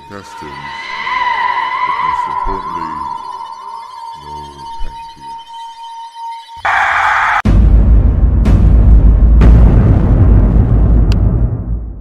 intestines, but most importantly, no pancreas.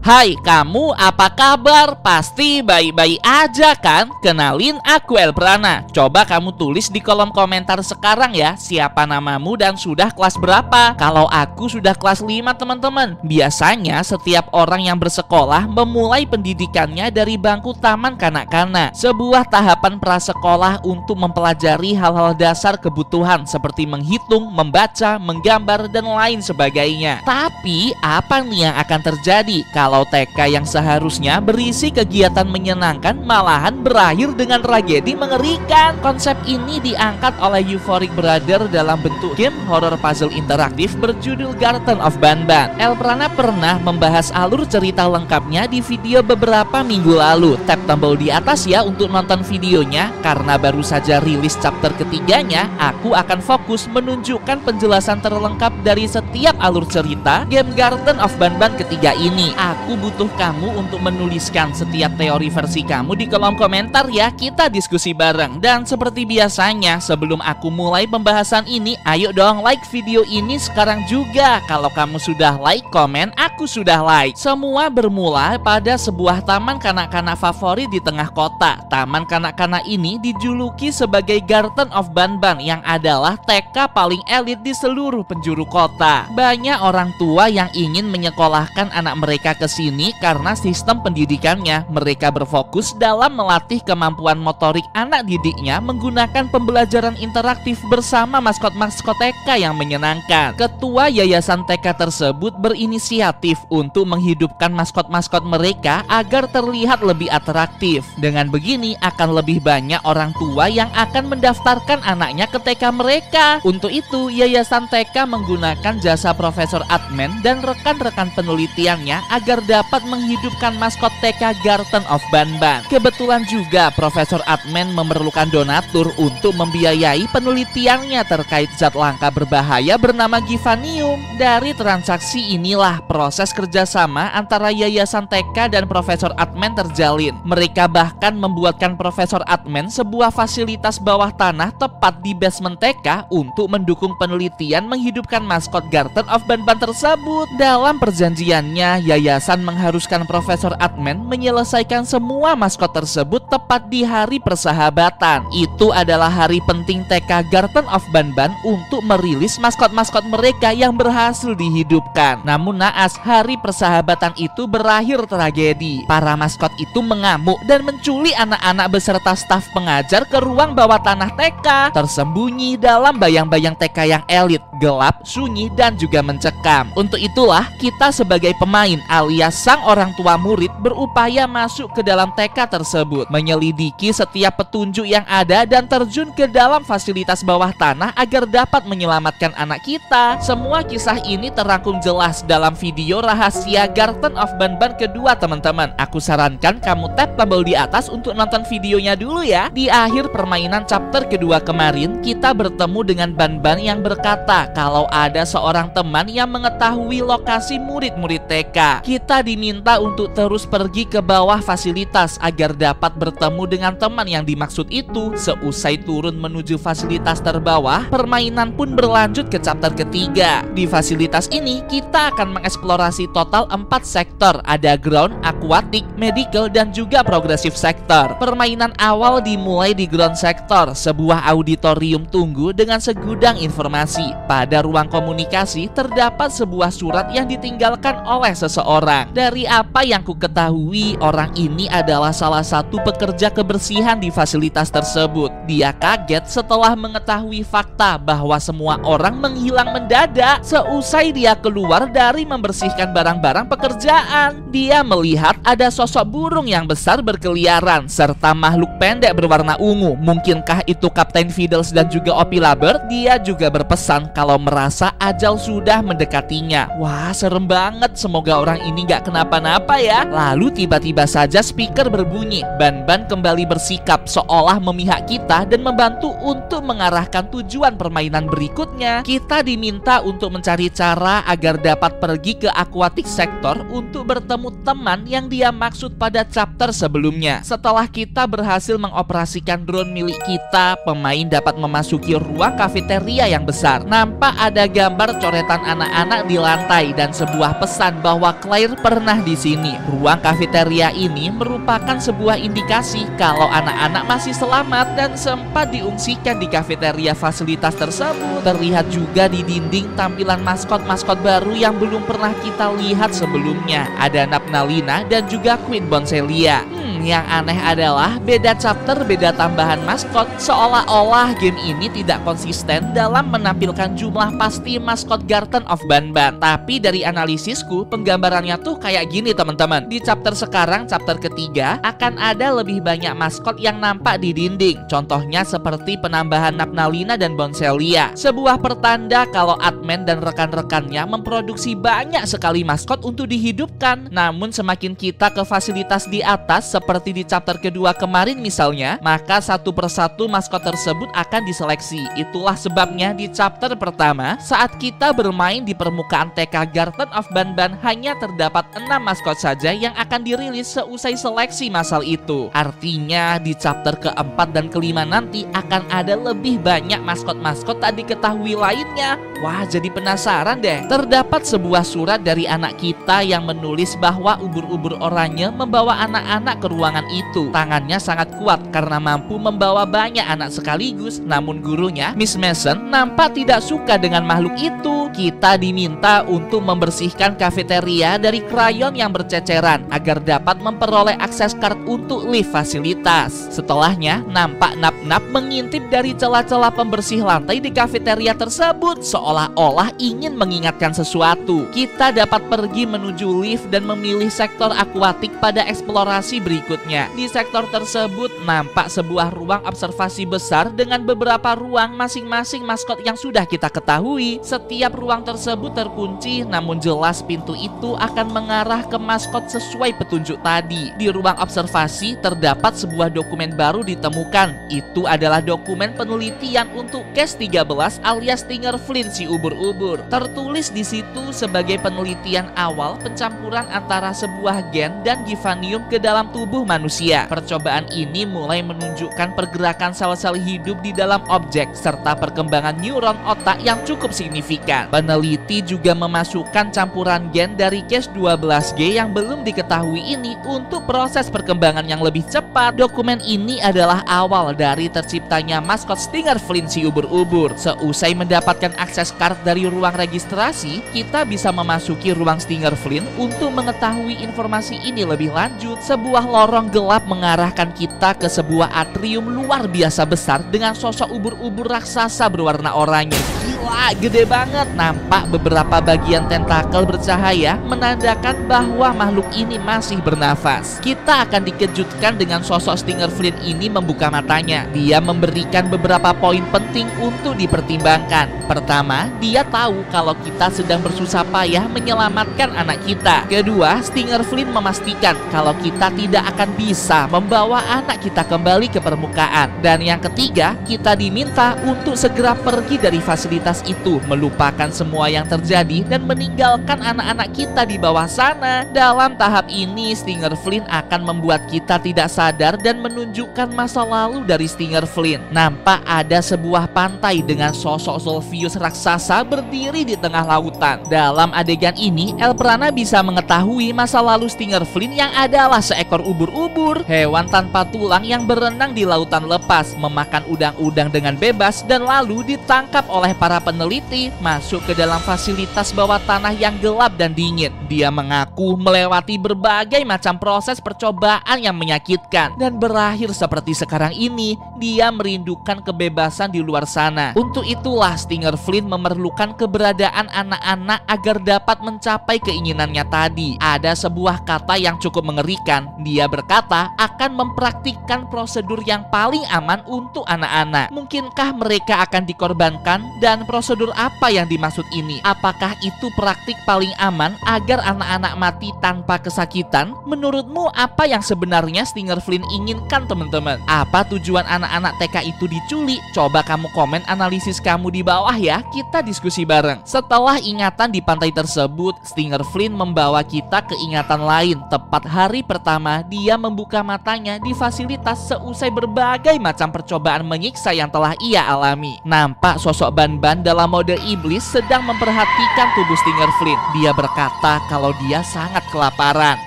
Hai kamu, apa kabar? Pasti baik-baik aja kan? Kenalin, aku Elprana. Coba kamu tulis di kolom komentar sekarang ya, siapa namamu dan sudah kelas berapa? Kalau aku sudah kelas 5 teman-teman. Biasanya setiap orang yang bersekolah memulai pendidikannya dari bangku taman kanak-kanak, sebuah tahapan prasekolah untuk mempelajari hal-hal dasar kebutuhan seperti menghitung, membaca, menggambar, dan lain sebagainya. Tapi apa nih yang akan terjadi kalau TK yang seharusnya berisi kegiatan menyenangkan malahan berakhir dengan tragedi mengerikan? Konsep ini diangkat oleh Euphoric Brother dalam bentuk game horror puzzle interaktif berjudul Garten of Banban. Elprana pernah membahas alur cerita lengkapnya di video beberapa minggu lalu. Tap tombol di atas ya untuk nonton videonya. Karena baru saja rilis chapter ketiganya, aku akan fokus menunjukkan penjelasan terlengkap dari setiap alur cerita game Garten of Banban ketiga ini. Aku butuh kamu untuk menuliskan setiap teori versi kamu di kolom komentar ya, kita diskusi bareng. Dan seperti biasanya, sebelum aku mulai pembahasan ini, ayo dong like video ini sekarang juga. Kalau kamu sudah like, komen, aku sudah like. Semua bermula pada sebuah taman kanak-kanak favorit di tengah kota. Taman kanak-kanak ini dijuluki sebagai Garten of Banban, yang adalah TK paling elit di seluruh penjuru kota. Banyak orang tua yang ingin menyekolahkan anak mereka ke sini karena sistem pendidikannya. Mereka berfokus dalam melatih kemampuan motorik anak didiknya menggunakan pembelajaran interaktif bersama maskot-maskot TK yang menyenangkan. Ketua yayasan TK tersebut berinisiatif untuk menghidupkan maskot-maskot mereka agar terlihat lebih atraktif. Dengan begini akan lebih banyak orang tua yang akan mendaftarkan anaknya ke TK mereka. Untuk itu, yayasan TK menggunakan jasa Profesor Atman dan rekan-rekan penelitiannya agar dapat menghidupkan maskot TK Garten of Banban. Kebetulan juga Profesor Atman memerlukan donatur untuk membiayai penelitiannya terkait zat langka berbahaya bernama gifanium. Dari transaksi inilah proses kerjasama antara yayasan TK dan Profesor Atman terjalin. Mereka bahkan membuatkan Profesor Atman sebuah fasilitas bawah tanah tepat di basement TK untuk mendukung penelitian menghidupkan maskot Garten of Banban tersebut. Dalam perjanjiannya, yayasan mengharuskan Profesor Atman menyelesaikan semua maskot tersebut tepat di hari persahabatan. Itu adalah hari penting TK Garten of Banban untuk merilis maskot-maskot mereka yang berhasil dihidupkan. Namun naas, hari persahabatan itu berakhir tragedi. Para maskot itu mengamuk dan menculik anak-anak beserta staf pengajar ke ruang bawah tanah TK, tersembunyi dalam bayang-bayang TK yang elit, gelap, sunyi, dan juga mencekam. Untuk itulah kita sebagai pemain alias sang orang tua murid berupaya masuk ke dalam TK tersebut, menyelidiki setiap petunjuk yang ada dan terjun ke dalam fasilitas bawah tanah agar dapat menyelamatkan anak kita. Semua kisah ini terangkum jelas dalam video rahasia Garten of Banban kedua teman-teman. Aku sarankan kamu tap tombol di atas untuk nonton videonya dulu ya. Di akhir permainan chapter kedua kemarin, kita bertemu dengan Banban yang berkata kalau ada seorang teman yang mengetahui lokasi murid-murid TK. Kita diminta untuk terus pergi ke bawah fasilitas agar dapat bertemu dengan teman yang dimaksud itu. Seusai turun menuju fasilitas terbawah, permainan pun berlanjut ke chapter ketiga. Di fasilitas ini kita akan mengeksplorasi total 4 sektor. Ada ground, aquatic, medical, dan juga progressive sektor. Permainan awal dimulai di ground sektor, sebuah auditorium tunggu dengan segudang informasi. Pada ruang komunikasi terdapat sebuah surat yang ditinggalkan oleh seseorang. Dari apa yang ku ketahui, orang ini adalah salah satu pekerja kebersihan di fasilitas tersebut. Dia kaget setelah mengetahui fakta bahwa semua orang menghilang mendadak seusai dia keluar dari membersihkan barang-barang pekerjaan. Dia melihat ada sosok burung yang besar berkeliaran serta makhluk pendek berwarna ungu. Mungkinkah itu Kapten Fiddles dan juga Opi Laber? Dia juga berpesan kalau merasa ajal sudah mendekatinya. Wah, serem banget. Semoga orang ini nggak kenapa-napa ya. Lalu tiba-tiba saja speaker berbunyi. Ban-ban kembali bersikap seolah memihak kita dan membantu untuk mengarahkan tujuan permainan berikutnya. Kita diminta untuk mencari cara agar dapat pergi ke aquatic sector untuk bertemu teman yang dia maksud pada chapter sebelumnya. Setelah kita berhasil mengoperasikan drone milik kita, pemain dapat memasuki ruang kafeteria yang besar. Nampak ada gambar coretan anak-anak di lantai dan sebuah pesan bahwa Claire pernah di sini. Ruang kafeteria ini merupakan sebuah indikasi kalau anak-anak masih selamat dan sempat diungsikan di kafeteria fasilitas tersebut. Terlihat juga di dinding tampilan maskot-maskot baru yang belum pernah kita lihat sebelumnya. Ada Napnalina dan juga Queen Boncelia. Yang aneh adalah beda chapter, beda tambahan maskot. Seolah-olah game ini tidak konsisten dalam menampilkan jumlah pasti maskot Garden of Banban. Tapi dari analisisku, penggambarannya tuh kayak gini teman-teman. Di chapter sekarang, chapter ketiga, akan ada lebih banyak maskot yang nampak di dinding. Contohnya seperti penambahan Napnalina dan Boncelia. Sebuah pertanda kalau admin dan rekan-rekannya memproduksi banyak sekali maskot untuk dihidupkan. Namun semakin kita ke fasilitas di atas, seperti di chapter kedua kemarin misalnya, maka satu persatu maskot tersebut akan diseleksi. Itulah sebabnya di chapter pertama, saat kita bermain di permukaan TK Garden of Banban, hanya terdapat 6 maskot saja yang akan dirilis seusai seleksi masal itu. Artinya di chapter keempat dan kelima nanti akan ada lebih banyak maskot-maskot tak diketahui lainnya. Wah, jadi penasaran deh. Terdapat sebuah surat dari anak kita yang menulis bahwa ubur-ubur oranye membawa anak-anak ke ruangan itu. Tangannya sangat kuat karena mampu membawa banyak anak sekaligus. Namun gurunya, Miss Mason, nampak tidak suka dengan makhluk itu. Kita diminta untuk membersihkan kafeteria dari krayon yang berceceran agar dapat memperoleh akses card untuk lift fasilitas. Setelahnya, nampak Nap-Nap mengintip dari celah-celah pembersih lantai di kafeteria tersebut, seolah-olah ingin mengingatkan sesuatu. Kita dapat pergi menuju lift dan memilih sektor akuatik pada eksplorasi berikutnya. Di sektor tersebut nampak sebuah ruang observasi besar dengan beberapa ruang masing-masing maskot yang sudah kita ketahui. Setiap ruang tersebut terkunci, namun jelas pintu itu akan mengarah ke maskot sesuai petunjuk tadi. Di ruang observasi terdapat sebuah dokumen baru ditemukan. Itu adalah dokumen penelitian untuk case 13 alias Stinger Flynn si ubur-ubur. Tertulis di situ sebagai penelitian awal pencampuran antara sebuah gen dan givanium ke dalam tubuh manusia. Percobaan ini mulai menunjukkan pergerakan sel-sel hidup di dalam objek serta perkembangan neuron otak yang cukup signifikan. Peneliti juga memasukkan campuran gen dari case 12G yang belum diketahui ini untuk proses perkembangan yang lebih cepat. Dokumen ini adalah awal dari terciptanya maskot Stinger Flynn si ubur-ubur. Seusai mendapatkan akses card dari ruang registrasi, kita bisa memasuki ruang Stinger Flynn untuk mengetahui informasi ini lebih lanjut. Sebuah lorong gelap mengarahkan kita ke sebuah atrium luar biasa besar dengan sosok ubur-ubur raksasa berwarna oranye. Gila, gede banget. Nampak beberapa bagian tentakel bercahaya menandakan bahwa makhluk ini masih bernafas. Kita akan dikejutkan dengan sosok Stinger Flynn ini membuka matanya. Dia memberikan beberapa poin penting untuk dipertimbangkan. Pertama, dia tahu kalau kita sedang bersusah payah menyelamatkan anak kita. Kedua, Stinger Flynn memastikan kalau kita tidak akan bisa membawa anak kita kembali ke permukaan. Dan yang ketiga, kita diminta untuk segera pergi dari fasilitas itu, melupakan semua yang terjadi dan meninggalkan anak-anak kita di bawah sana. Dalam tahap ini, Stinger Flynn akan membuat kita tidak sadar dan menunjukkan masa lalu dari Stinger Flynn. Nampak ada sebuah pantai dengan sosok Solvius raksasa berdiri di tengah lautan. Dalam adegan ini, Elprana bisa mengetahui masa lalu Stinger Flynn yang adalah seekor ubur-ubur, hewan tanpa tulang yang berenang di lautan lepas, memakan udang-udang dengan bebas dan lalu ditangkap oleh para peneliti masuk ke dalam fasilitas bawah tanah yang gelap dan dingin. Dia mengaku melewati berbagai macam proses percobaan yang menyakitkan dan berakhir seperti sekarang ini. dia merindukan kebebasan di luar sana. Untuk itulah Stinger Flynn memerlukan keberadaan anak-anak agar dapat mencapai keinginannya tadi. Ada sebuah kata yang cukup mengerikan. Dia berkata akan mempraktikkan prosedur yang paling aman untuk anak-anak. Mungkinkah mereka akan dikorbankan? Dan prosedur apa yang dimaksud ini? Apakah itu praktik paling aman agar anak-anak mati tanpa kesakitan? Menurutmu apa yang sebenarnya Stinger Flynn inginkan, teman-teman? Apa tujuan anak-anak TK itu diculik? Coba kamu komen analisis kamu di bawah ya, kita diskusi bareng. Setelah ingatan di pantai tersebut, Stinger Flynn membawa kita ke ingatan lain. Tepat hari pertama dia membuka matanya di fasilitas seusai berbagai macam percobaan menyiksa yang telah ia alami. Nampak sosok Ban-Ban dalam mode iblis sedang memperhatikan tubuh Stinger Flynn. Dia berkata kalau dia sangat kelaparan.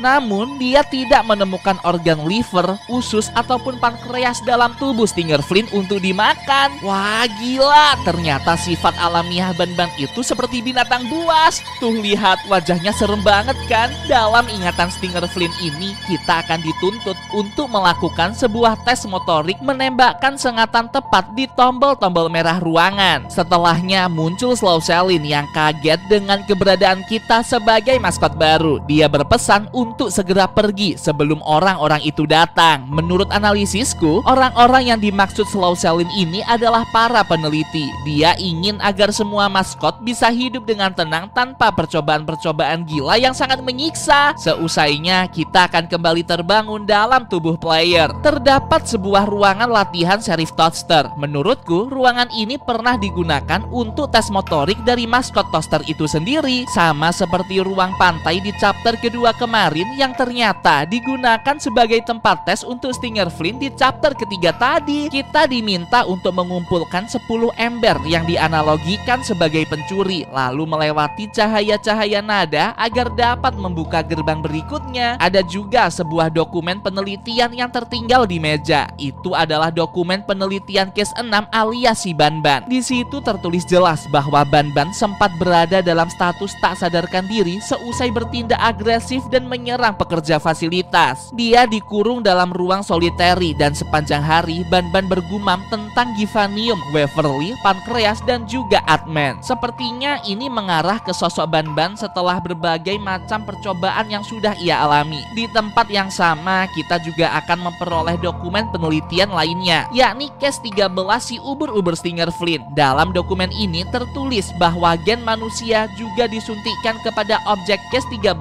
Namun dia tidak menemukan organ liver, usus ataupun pankreas dalam tubuh Stinger Flynn untuk dimakan. Wah, gila, ternyata sifat alamiah Ban-Ban itu seperti binatang buas. Tuh lihat, wajahnya serem banget kan? Dalam ingatan Stinger Flynn ini kita akan dituntut untuk melakukan sebuah tes motorik menembakkan sengatan tepat di tombol-tombol merah ruangan. Setelahnya muncul Slow Selin yang kaget dengan keberadaan kita sebagai maskot baru. Dia berpesan untuk segera pergi sebelum orang-orang itu datang. Menurut analisisku, orang-orang yang dimaksud Slow Selin ini adalah para peneliti. Dia ingin agar semua maskot bisa hidup dengan tenang tanpa percobaan-percobaan gila yang sangat menyiksa. Seusainya kita akan kembali terbangun dalam tubuh player. Terdapat sebuah ruangan latihan Sheriff Toaster. Menurutku ruangan ini pernah digunakan untuk tes motorik dari maskot Toaster itu sendiri. Sama seperti ruang pantai di chapter kedua kemarin yang ternyata digunakan sebagai tempat tes untuk Stinger Flynn di chapter ketiga tadi. Kita diminta untuk mengumpulkan 10 ember yang dianalogikan sebagai pencuri, lalu melewati cahaya-cahaya nada agar dapat membuka gerbang berikutnya. Ada juga sebuah dokumen penelitian yang tertinggal di meja. Itu adalah dokumen penelitian case 6 alias si Ban-Ban. Di situ tertulis jelas bahwa Ban-Ban sempat berada dalam status tak sadarkan diri seusai bertindak agresif dan menyerang pekerja fasilitas. Dia dikurung dalam ruang solitary dan sepanjang hari Ban-Ban bergumam tentang Givanium, Waverly, Pankreas dan juga Atman. Sepertinya ini mengarah ke sosok Ban-Ban setelah berbagai macam percobaan yang sudah ia alami. Di tempat yang sama kita juga akan memperoleh dokumen penelitian lainnya, yakni case 13 si ubur-ubur Stinger Flynn. Dalam dokumen ini tertulis bahwa gen manusia juga disuntikkan kepada objek case 13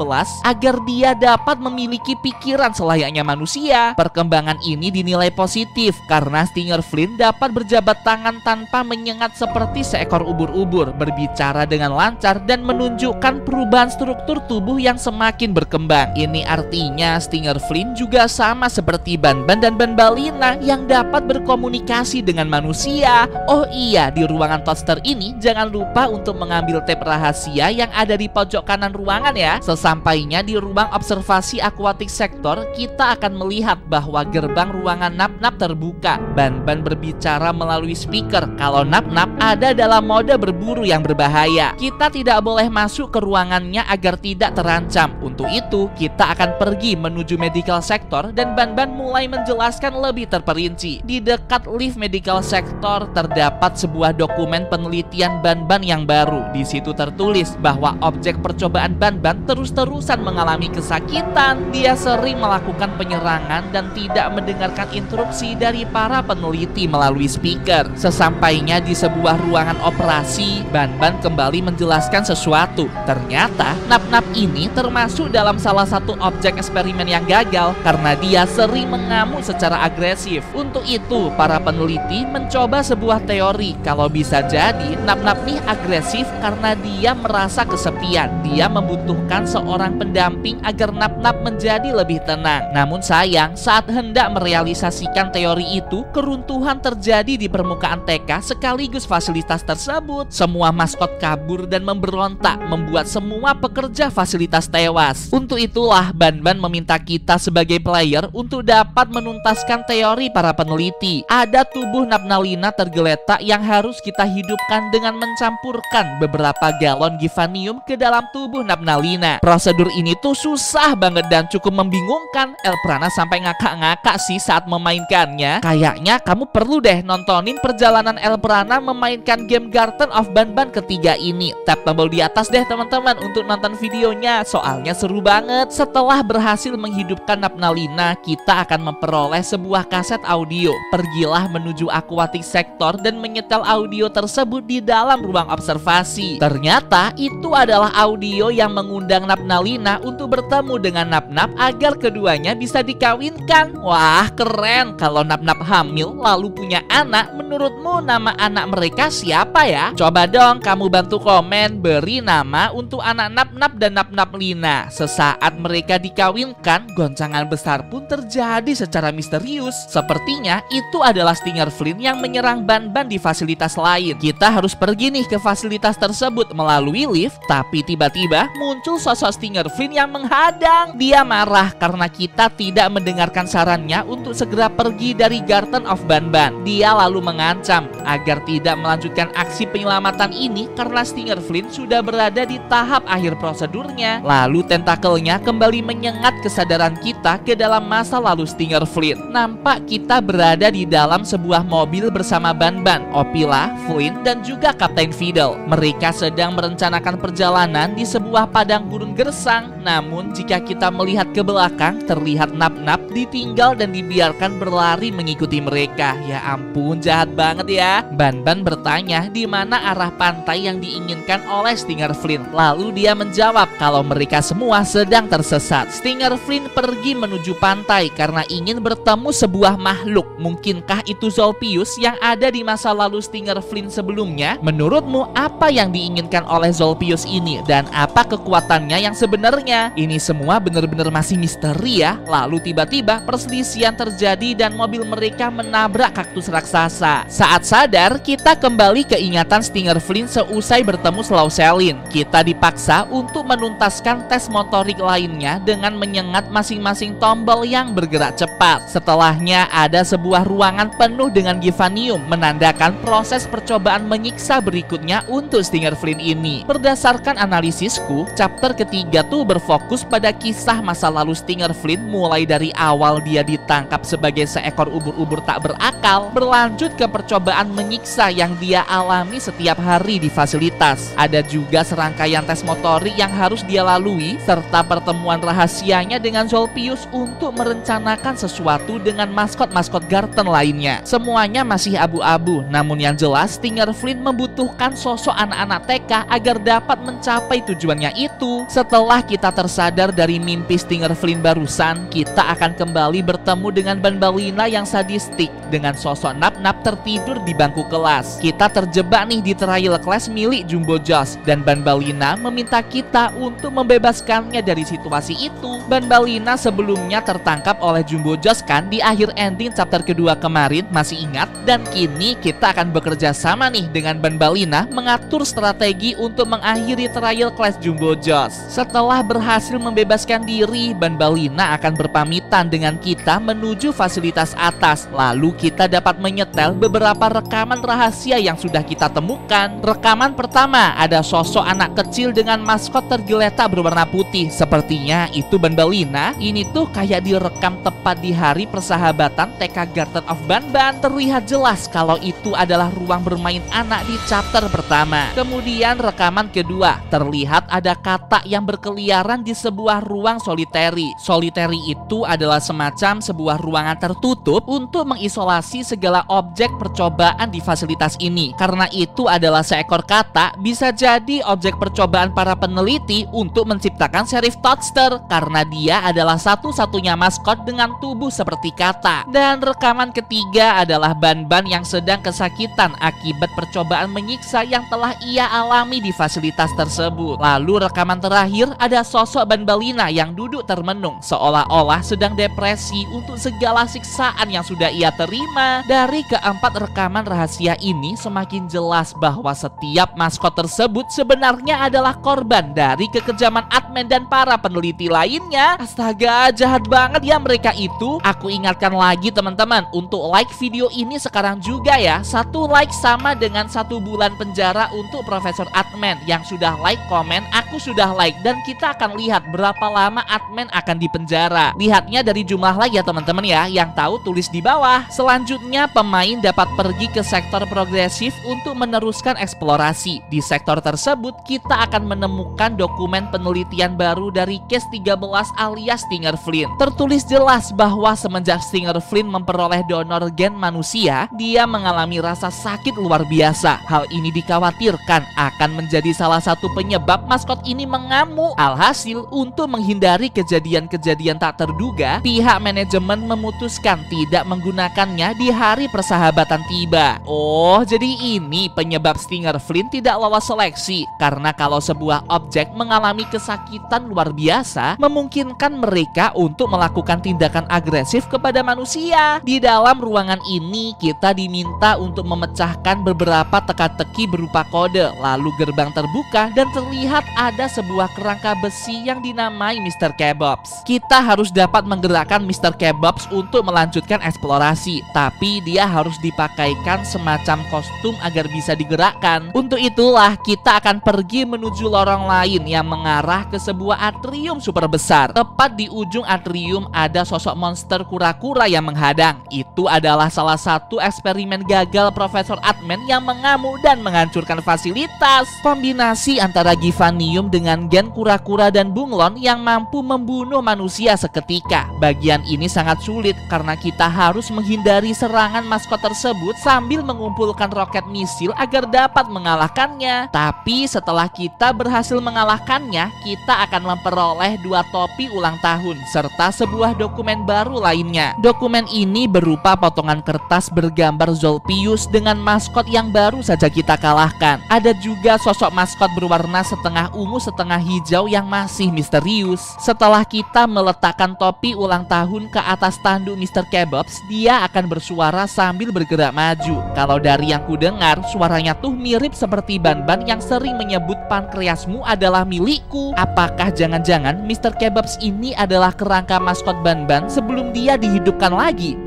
agar dia dapat memiliki pikiran selayaknya manusia. Perkembangan ini dinilai positif karena Stinger Flynn dapat berjabat tangan tanpa menyengat seperti seekor ubur-ubur, berbicara dengan lancar dan menunjukkan perubahan struktur tubuh yang semakin berkembang. Ini artinya Stinger Flynn juga sama seperti Ban-Ban dan Banbalina yang dapat berkomunikasi dengan manusia. Oh iya, di ruangan Toaster ini jangan lupa untuk mengambil tape rahasia yang ada di pojok kanan ruangan ya. Sesampainya di ruang observasi aquatic sector, kita akan melihat bahwa gerbang ruangan Nap-Nap terbuka. Ban-Ban berbicara melalui speaker kalau Nap-Nap ada dalam mode berburu yang berbahaya. Kita tidak boleh masuk ke ruangannya agar tidak terancam. Untuk itu, kita akan pergi menuju medical sector dan Ban-Ban mulai menjelaskan lebih terperinci. Di dekat lift medical sector terdapat sebuah dokumen penelitian Ban-Ban yang baru. Di situ tertulis bahwa objek percobaan Ban-Ban terus-terusan mengalami kesakitan. Dia sering melakukan penyerangan dan tidak mendengarkan instruksi dari para peneliti melalui speaker. Sesampainya di sebuah ruangan operasi, Ban-Ban kembali menjelaskan sesuatu. Ternyata Nap-Nap ini termasuk dalam salah satu objek eksperimen yang gagal karena dia sering mengamuk secara agresif. Untuk itu, para peneliti mencoba sebuah teori kalau bisa jadi Nap-Nap nih agresif karena dia merasa kesepian. Dia membutuhkan seorang pendamping agar Nap-Nap menjadi lebih tenang. Namun sayang, saat hendak merealisasikan teori itu, keruntuhan terjadi di permukaan TK sekaligus fasilitas tersebut. Semua maskot kabur dan memberontak, membuat semua pekerja fasilitas tewas. Untuk itulah Ban-Ban meminta kita sebagai player untuk dapat menuntaskan teori para peneliti. Ada tubuh Napnalina tergeletak yang harus kita hidupkan dengan mencampurkan beberapa galon Givanium ke dalam tubuh Napnalina. Prosedur ini tuh susah banget dan cukup membingungkan. Elprana sampai ngakak-ngakak sih saat memainkannya. Kayaknya kamu perlu deh nontonin perjalanan Elprana memainkan game Garten of Banban ketiga ini. Tap tombol di atas deh teman-teman untuk nonton videonya, soalnya seru banget. Setelah berhasil menghidupkan Napnalina, kita akan memperoleh sebuah kaset audio. Pergilah menuju Aquatic Sector dan menyetel audio tersebut di dalam ruang observasi. Ternyata itu adalah audio yang mengundang Napnalina untuk bertemu dengan Nap-Nap agar keduanya bisa dikawinkan. Wah, keren. Kalau Nap-Nap hamil lalu punya anak, menurutmu nama anak mereka siapa ya? Coba dong kamu bantu komen, beri nama untuk anak Nap-Nap dan Napnalina. Sesaat mereka dikawinkan, goncangan besar pun terjadi secara misterius. Sepertinya itu adalah Stinger Flynn yang menyerang Banban di fasilitas lain. Kita harus pergi nih ke fasilitas tersebut melalui lift, tapi tiba-tiba muncul sosok Stinger Flynn yang menghadang. Dia marah karena kita tidak mendengarkan sarannya untuk segera pergi dari Garten of Banban. Dia lalu mengancam agar tidak melanjutkan aksi penyelamatan ini karena Stinger Flynn sudah berada di tahap akhir prosedurnya. Lalu tentakelnya kembali menyengat kesadaran kita ke dalam masa lalu Stinger Flynn. Nampak kita berada di dalam sebuah mobil bersama Banban, Opila, Flynn, dan juga Kapten Fiddle. Mereka sedang merencanakan perjalanan di sebuah padang gurun gersang. Namun jika kita melihat ke belakang, terlihat Nap-Nap ditinggal dan dibiarkan berlari mengikuti mereka. Ya ampun, jahat banget ya. Banban bertanya di mana arah pantai yang diinginkan oleh Stinger Flynn. Lalu dia menjawab kalau mereka semua sedang tersesat. Stinger Flynn pergi menuju pantai karena ingin bertemu sebuah makhluk. Mungkinkah itu Zolpius yang ada di masa lalu Stinger Flynn sebelumnya? Menurutmu apa yang diinginkan oleh Zolpius ini dan apa kekuatannya yang sebenarnya? Ini semua benar-benar masih misteri ya. Lalu tiba-tiba perselisihan terjadi dan mobil mereka menabrak kaktus raksasa. Saat sadar, kita kembali ke ingatan Stinger Flynn seusai bertemu Slow Selin. Kita dipaksa untuk menuntaskan tes motorik lainnya dengan menyengat masing-masing tombol yang bergerak cepat. Setelahnya ada sebuah ruangan penuh dengan Givanium, menandakan proses percobaan menyiksa berikutnya untuk Stinger Flynn ini. Berdasarkan analisisku, chapter ketiga tuh berfokus pada kisah masa lalu Stinger Flynn mulai dari awal dia ditangkap sebagai seekor ubur-ubur tak berakal, berlanjut ke percobaan menyiksa yang dia alami setiap hari di fasilitas. Ada juga serangkaian tes motorik yang harus dia lalui, serta pertemuan rahasianya dengan Zolpius untuk merencanakan sesuatu dengan maskot-maskot Garten lainnya. Semuanya masih abu-abu, namun yang jelas Stinger Flynn membutuhkan sosok anak-anak TK agar dapat mencapai tujuannya itu. Setelah kita tersadar dari mimpi Stinger Flynn barusan, kita akan kembali bertemu dengan Banbalina yang sadistik dengan sosok Nap-Nap tertidur di bangku kelas. Kita terjebak nih di trial class milik Jumbo Josh dan Banbalina meminta kita untuk membebaskannya dari situasi itu. Banbalina sebelumnya tertangkap oleh Jumbo Josh kan di akhir ending chapter kedua kemarin, masih ingat? Dan kini kita akan bekerja sama nih dengan Banbalina mengatur strategi untuk mengakhiri trial class Jumbo Josh. Setelah berhasil membebaskan diri, Banbalina akan berpamitan dengan kita menuju fasilitas atas. Lalu kita dapat menyetel beberapa rekaman rahasia yang sudah kita temukan. Rekaman pertama ada sosok anak kecil dengan maskot tergeletak berwarna putih. Sepertinya itu Banbalina. Ini tuh kayak direkam tepat di hari persahabatan TK Garten of Banban. Terlihat jelas kalau itu adalah ruang bermain anak di chapter pertama. Kemudian rekaman kedua, terlihat ada katak yang berkeliaran di sebuah ruang soliteri. Soliteri itu adalah semacam sebuah ruangan tertutup untuk mengisolasi segala objek percobaan di fasilitas ini. Karena itu adalah seekor katak, bisa jadi objek percobaan para peneliti untuk menciptakan Sheriff Toadster, karena dia adalah satu-satunya maskot dengan tubuh seperti katak. Dan rekaman ketiga adalah Banban yang sedang kesakitan akibat percobaan menyiksa yang telah ia alami di fasilitas tersebut. Lalu rekaman terakhir ada sosok Banbalina yang duduk termenung seolah-olah sedang depresi untuk segala siksaan yang sudah ia terima. Dari keempat rekaman rahasia ini semakin jelas bahwa setiap maskot tersebut sebenarnya adalah korban dari kekejaman admin dan para peneliti lainnya. Astaga, jahat banget ya mereka itu. Aku ingatkan lagi teman-teman untuk like video ini sekarang juga ya. 1 like sama dengan 1 bulan penjara untuk Profesor Admin. Yang sudah like komen, aku sudah like, dan kita akan lihat berapa lama admin akan dipenjara. Lihatnya dari jumlah like ya teman-teman ya. Yang tahu tulis di bawah. Selanjutnya, pemain dapat pergi ke sektor progresif untuk meneruskan eksplorasi. Di sektor tersebut, kita akan menemukan dokumen penelitian baru dari Case 13 alias Stinger Flynn. Tertulis jelas bahwa semenjak Stinger Flynn memperoleh donor gen manusia, dia mengalami rasa sakit luar biasa. Hal ini dikhawatirkan akan menjadi salah satu penyebab maskot ini mengamuk. Alhasil, untuk menghindari kejadian-kejadian tak terduga, pihak manajemen memutuskan tidak menggunakannya di hari persahabatan tiba. Oh, jadi ini penyebab Stinger Flynn tidak lolos seleksi. Karena kalau sebuah objek mengalami kesakitan luar biasa, memungkinkan mereka untuk melakukan tindakan agresif kepada manusia. Di dalam ruangan ini, kita diminta untuk memecahkan beberapa teka-teki berupa kode. Lalu gerbang terbuka dan terlihat ada sebuah kerangka besi yang dinamai Mr. Kebabs. Kita harus dapat menggerakkan Mr. Kebabs untuk melanjutkan eksplorasi, tapi dia harus dipakaikan semacam kostum agar bisa digerakkan. Untuk itulah kita akan pergi menuju lorong lain yang mengarah ke sebuah atrium super besar. Tepat di ujung atrium ada sosok monster kura-kura yang menghadang. Itu adalah salah satu eksperimen gagal Profesor Atman yang mengamuk dan menghancurkan fasilitas. Kombinasi antara Givanium dengan gen kura-kura dan bunglon yang mampu membunuh manusia seketika. Bagian ini sangat sulit karena kita harus menghindari serangan maskot tersebut sambil mengumpulkan roket misil agar dapat mengalahkannya. Tapi setelah kita berhasil mengalahkannya, kita akan memperoleh 2 topi ulang tahun serta sebuah dokumen baru lainnya. Dokumen ini berupa potongan kertas bergambar Zolpius dengan maskot yang baru saja kita kalahkan. Ada juga sosok maskot berwarna setengah ungu setengah hijau yang masih misterius. Setelah kita meletakkan topi ulang tahun ke atas tanduk Mr. Kebabs, dia akan bersuara sambil bergerak maju. Kalau dari yang ku dengar, suaranya tuh mirip seperti Ban-Ban yang sering menyebut pankreasmu adalah milikku. Apakah jangan-jangan Mr. Kebabs ini adalah kerangka maskot Ban-Ban sebelum dia dihidupkan lagi?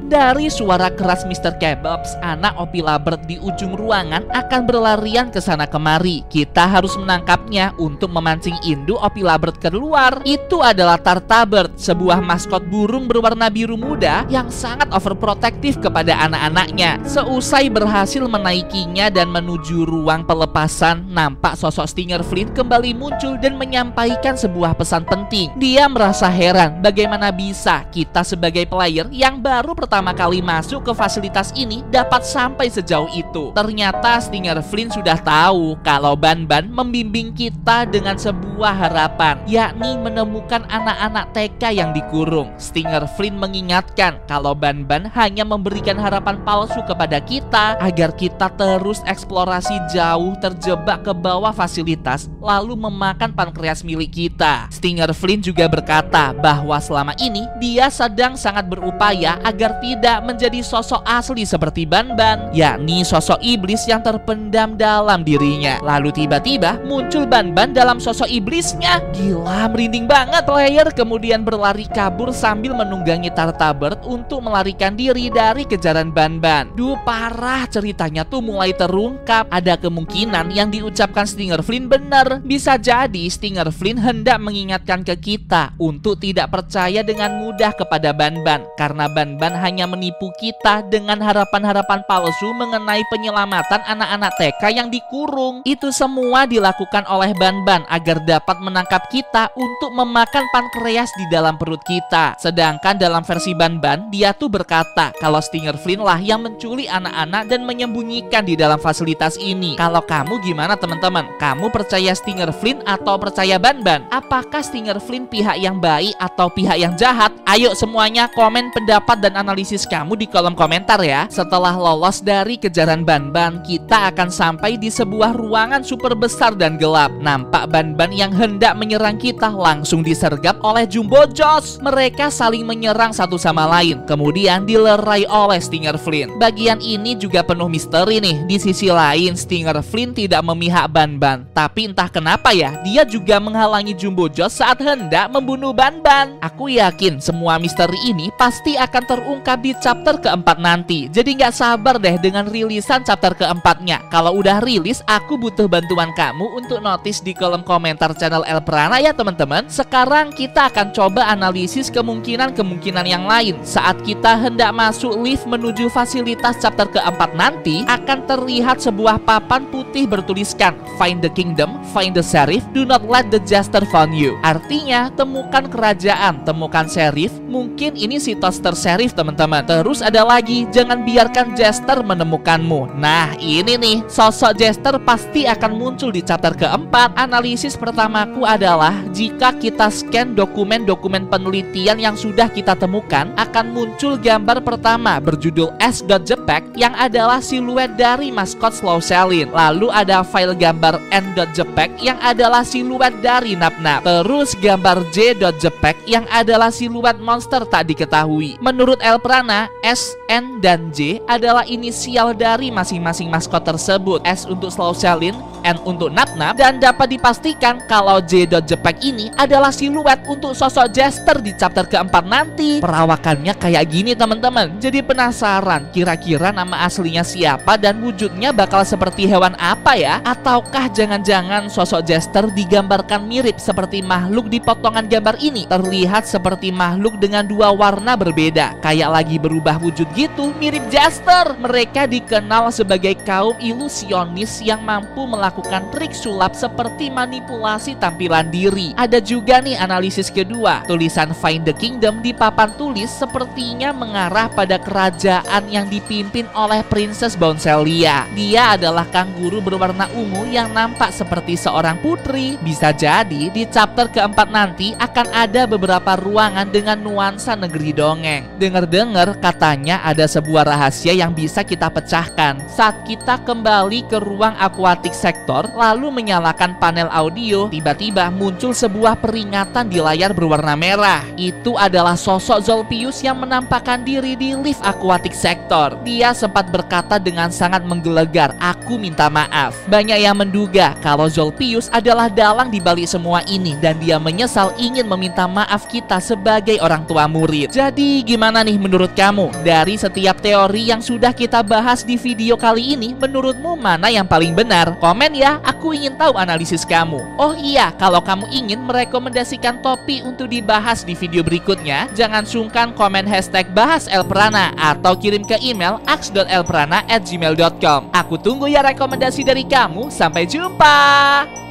Dari suara keras Mr. Kebabs, anak Opilabert di ujung ruangan akan berlarian ke sana kemari. Kita harus menangkapnya untuk memancing induk Opilabert keluar. Itu adalah Tartabert, sebuah maskot burung berwarna biru muda yang sangat overprotective kepada anak-anaknya. Seusai berhasil menaikinya dan menuju ruang pelepasan, nampak sosok Stinger Flynn kembali muncul dan menyampaikan sebuah pesan penting. Dia merasa heran bagaimana bisa kita sebagai player yang baru pertama kali masuk ke fasilitas ini dapat sampai sejauh itu. Ternyata Stinger Flynn sudah tahu kalau Ban-Ban membimbing kita dengan sebuah harapan, yakni menemukan anak-anak TK yang dikurung. Stinger Flynn mengingatkan kalau Ban-Ban hanya memberikan harapan palsu kepada kita agar kita terus eksplorasi jauh terjebak ke bawah fasilitas lalu memakan pankreas milik kita. Stinger Flynn juga berkata bahwa selama ini dia sedang sangat berupaya agar tidak menjadi sosok asli seperti Ban-Ban, yakni sosok iblis yang terpendam dalam dirinya. Lalu tiba-tiba muncul Ban-Ban dalam sosok iblisnya. Gila, merinding banget. Player kemudian berlari kabur sambil menunggangi Tartabert untuk melarikan diri dari kejaran Ban-Ban. Duh, parah, ceritanya tuh mulai terungkap. Ada kemungkinan yang diucapkan Stinger Flynn benar. Bisa jadi Stinger Flynn hendak mengingatkan ke kita untuk tidak percaya dengan mudah kepada Ban-Ban, karena Ban-Ban hanya menipu kita dengan harapan-harapan palsu mengenai penyelamatan anak-anak TK yang dikurung. Itu semua dilakukan oleh Ban-Ban agar dapat menangkap kita untuk memakan pankreas di dalam perut kita. Sedangkan dalam versi Ban-Ban, dia tuh berkata kalau Stinger Flynn lah yang menculik anak-anak dan menyembunyikan di dalam fasilitas ini. Kalau kamu gimana teman-teman? Kamu percaya Stinger Flynn atau percaya Ban-Ban? Apakah Stinger Flynn pihak yang baik atau pihak yang jahat? Ayo semuanya komen pendapat dan analisis kamu di kolom komentar ya. Setelah lolos dari kejaran Ban-Ban, kita akan sampai di sebuah ruangan super besar dan gelap. Nampak Ban-Ban yang hendak menyerang kita langsung disergap oleh Jumbo Josh. Mereka saling menyerang satu sama lain, kemudian dilerai oleh Stinger Flynn. Bagian ini juga penuh misteri nih. Di sisi lain, Stinger Flynn tidak memihak Ban-Ban, tapi entah kenapa ya, dia juga menghalangi Jumbo Josh saat hendak membunuh Ban-Ban. Aku yakin semua misteri ini pasti akan terungkap di chapter keempat nanti. Jadi nggak sabar deh dengan rilisan chapter keempatnya. Kalau udah rilis, aku butuh bantuan kamu untuk notice di kolom komentar channel El Prana ya teman-teman. Sekarang kita akan coba analisis kemungkinan-kemungkinan yang lain. Saat kita hendak masuk lift menuju fasilitas chapter keempat nanti, akan terlihat sebuah papan putih bertuliskan Find the kingdom, find the sheriff, do not let the jester found you. Artinya, temukan kerajaan, temukan sheriff. Mungkin ini si toaster sheriff teman-teman. Terus ada lagi, jangan biarkan jester menemukanmu. Nah ini nih, sosok jester pasti akan muncul di chapter keempat. Analisis pertamaku adalah jika kita scan dokumen-dokumen penelitian yang sudah kita temukan, akan muncul gambar pertama berjudul S.JPEG yang adalah siluet dari maskot Slow Selin. Lalu ada file gambar N.JPEG yang adalah siluet dari Nap-Nap. Terus gambar J.JPEG yang adalah siluet monster tak diketahui. Menurut El Prana, S, N, dan J adalah inisial dari masing-masing maskot tersebut. S untuk Slow Selin, N untuk Nap-Nap, dan dapat dipastikan kalau J.JPEG ini adalah siluet untuk sosok jester di chapter keempat nanti. Perawakannya kayak gini teman-teman. Jadi penasaran kira-kira nama aslinya siapa dan wujudnya bakal seperti hewan apa ya? Ataukah jangan-jangan sosok jester digambarkan mirip seperti makhluk di potongan gambar ini? Terlihat seperti makhluk dengan dua warna berbeda, kayak lagi berubah wujud gitu, mirip jester. Mereka dikenal sebagai kaum ilusionis yang mampu melakukan trik sulap seperti manipulasi tampilan diri. Ada juga nih analisis kedua, tulisan Find the Kingdom di papan tulis sepertinya mengarah pada kerajaan yang dipimpin oleh Princess Bouncelia. Dia adalah kanguru berwarna ungu yang nampak seperti seorang putri. Bisa jadi di chapter keempat nanti akan ada beberapa ruangan dengan nuansa negeri dongeng. Dengar-dengar katanya ada sebuah rahasia yang bisa kita pecahkan saat kita kembali ke ruang aquatic sector lalu menyalakan panel audio. Tiba-tiba muncul sebuah peringatan di layar berwarna merah. Itu adalah sosok Zolpius yang menampakkan diri di lift aquatic sector. Dia sempat berkata dengan sangat menggelegar, "Aku minta maaf." Banyak yang menduga kalau Zolpius adalah dalang di balik semua ini dan dia menyesal ingin meminta maaf kita sebagai orang tua murid. Jadi gimana nih menurut kamu? Dari setiap teori yang sudah kita bahas di video kali ini, menurutmu mana yang paling benar? Komen ya, aku ingin tahu analisis kamu. Oh iya, kalau kamu ingin merekomendasikan topik untuk dibahas di video berikutnya, jangan sungkan komen hashtag bahas El Prana atau kirim ke email aks.elprana@gmail.com. Aku tunggu ya rekomendasi dari kamu. Sampai jumpa.